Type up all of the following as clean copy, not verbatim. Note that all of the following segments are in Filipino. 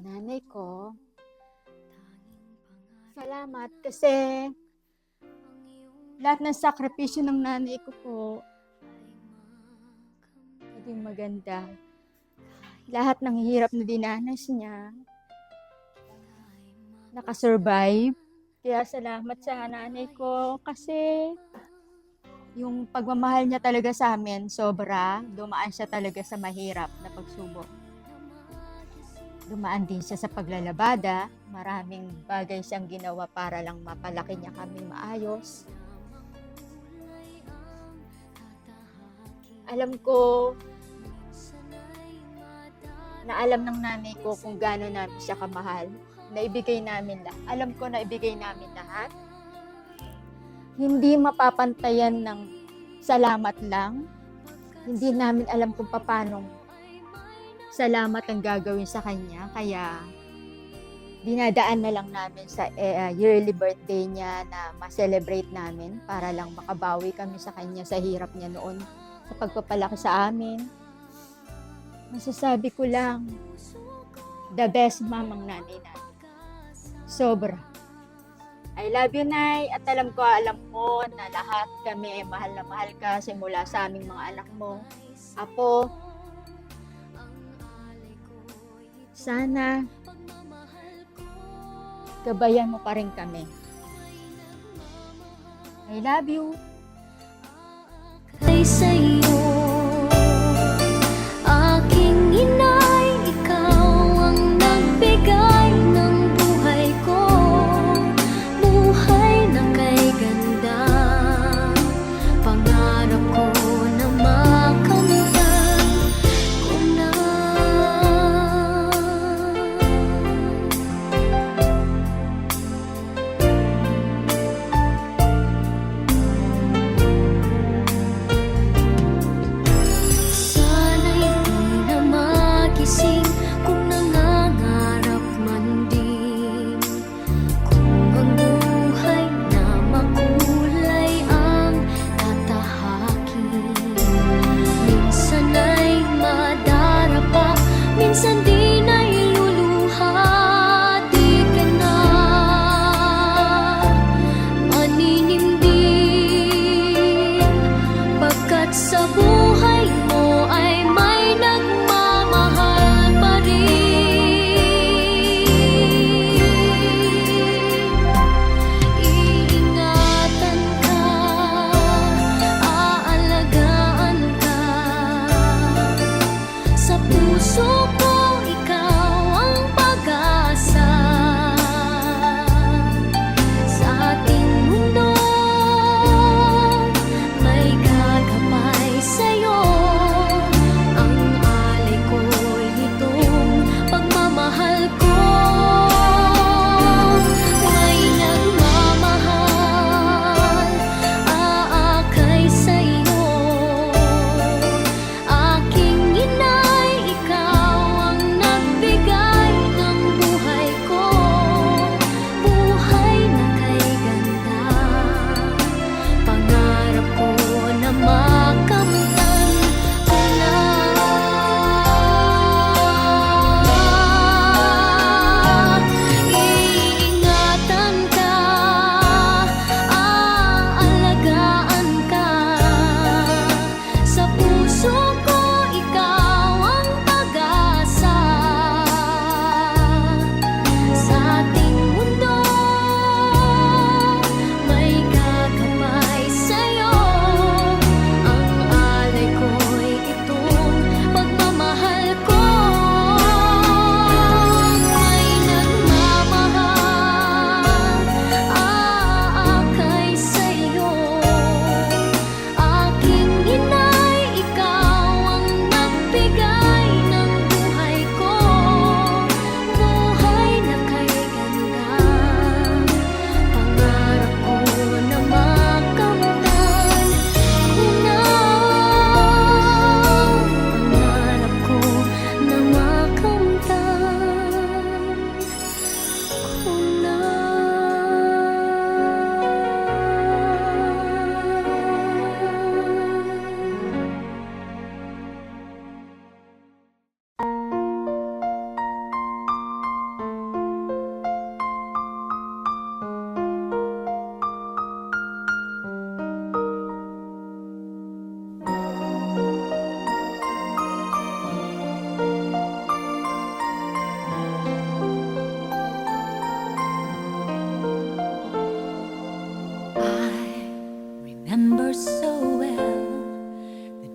nanay ko, salamat kasi lahat ng sakripisyo ng nanay ko po, naging maganda. Lahat ng hirap na dinanas niya, nakasurvive. Kaya salamat sa nanay ko kasi yung pagmamahal niya talaga sa amin, sobra. Dumaan siya talaga sa mahirap na pagsubok. Dumaan din siya sa paglalabada. Maraming bagay siyang ginawa para lang mapalaki niya kaming maayos. Alam ko na alam ng nanay ko kung gaano namin siya kamahal. Naibigay namin lahat. Alam ko na ibigay namin lahat. Hindi mapapantayan ng salamat lang. Hindi namin alam kung paano salamat ang gagawin sa kanya. Kaya dinadaan na lang namin sa yearly birthday niya na ma-celebrate namin para lang makabawi kami sa kanya sa hirap niya noon sa pagpapalaki sa amin. Masasabi ko lang, the best mamang nanay namin. Sobra. I love you, Nay. At alam mo na lahat kami mahal na mahal ka simula sa aming mga anak mo. Apo, sana gabayan mo pa rin kami. I love you. Ay sa'yo, aking inay, ikaw ang nagbigay ng buhay ko. Buhay na kay ganda, pangarap ko na makamtan ko na. Sana'y di na magising kung nangangarap man din. Kung ang buhay na makulay ang tatahakin. Minsan ay madarapa, minsan di na iluluha. Di ka na maninimdim, pagkat sa buhay mo ay may nagmamahal pa rin. Iingatan ka, aalagaan ka. Sa puso ko, ikaw ang pag-asa. Sa ating mundo, may gagabay sa'yo. Ang alay ko'y itong pagmamahal ko. May nagmamahal, aakay sa'yo. Aking inay, ikaw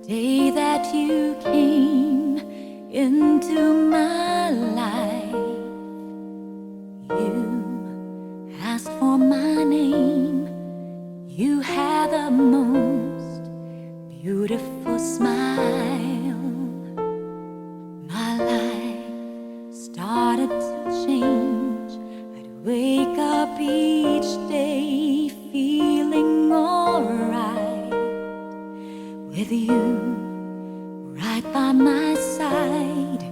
day that you came into my life, you asked for my name. You had the most beautiful smile. My life started to change. I'd wake up each day feeling alright with you right by my side.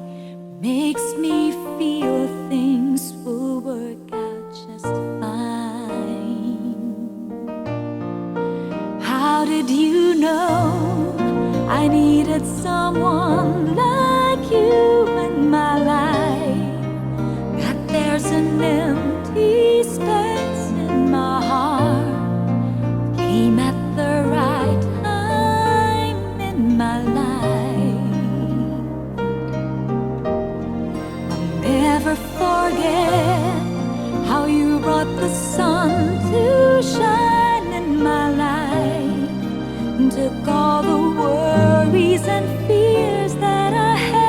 Makes me feel things will work out just fine. How did you know I needed someone like you in my life? That there's an empty space in my heart. Came at the right time in my life. I'll never forget how you brought the sun to shine in my life, and took all the worries and fears that I had.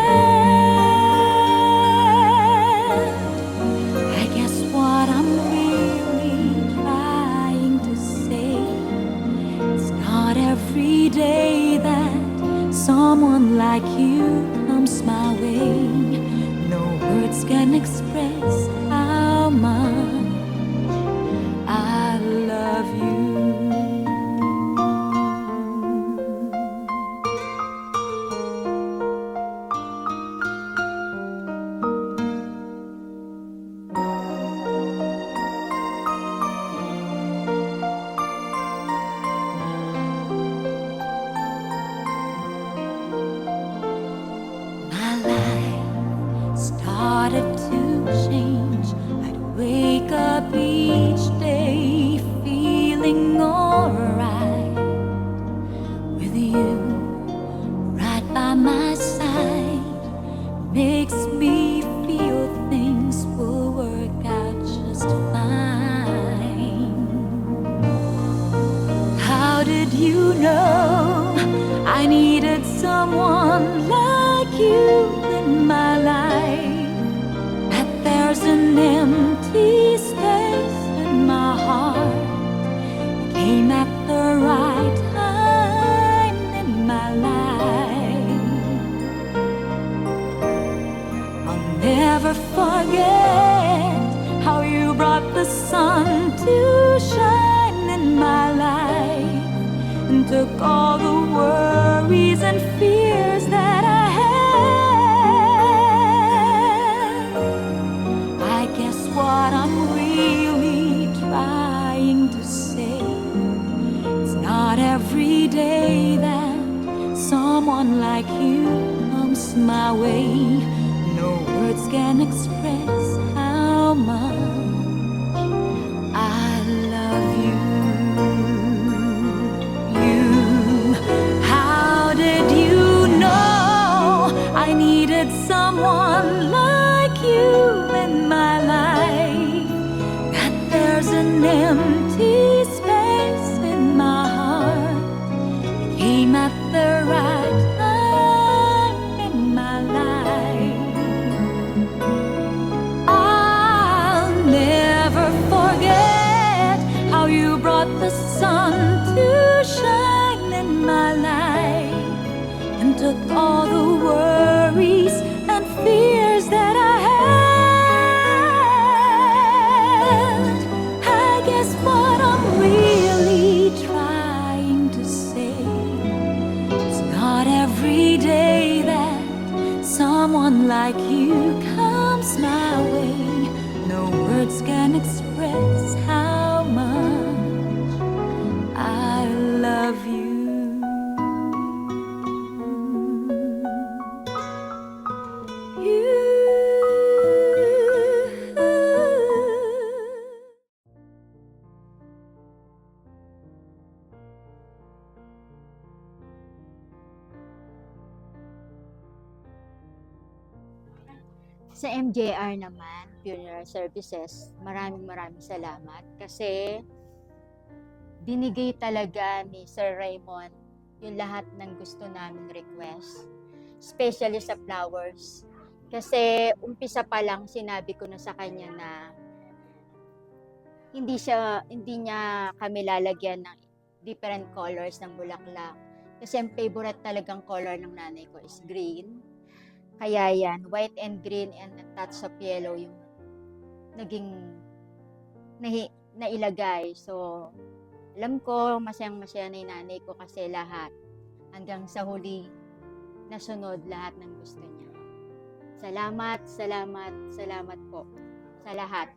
I guess what I'm really trying to say, it's not every day that someone like you comes my way. No words can express how much I love you. My life started to change. I'd wake up each day feeling alright with you right by my side. Makes me feel things will work out just fine. How did you know I needed someone like you in my life? That there's an empty space in my heart. You came at the right time in my life. I'll never forget how you brought the sun to shine in my life, and took all the worries and fears that I had. I guess what I'm really trying to say, it's not every day that someone like you comes my way. No words can express how much I love you. How did you know I needed someone like you in my life? That there's an empty space in my heart. You came at the right time in my life. I'll never forget how you brought the sun to shine in my life, and took all the worries and fears that I had. I guess what I'm really trying to say, it's not every day that someone like you comes my way. No words can express how much I love you. Sa MJR naman, Funeral Services, maraming salamat kasi binigay talaga ni Sir Raymond yung lahat ng gusto naming request, especially sa flowers. Kasi umpisa pa lang sinabi ko na sa kanya na hindi niya kami lalagyan ng different colors ng bulaklak. Kasi ang favorite talagang color ng nanay ko is green. Kaya yan, white and green and a touch of yellow yung naging nailagay. So, alam ko, masayang-masaya na yung nanay ko kasi lahat, hanggang sa huli, nasunod lahat ng gusto niya. Salamat, salamat, salamat po sa lahat.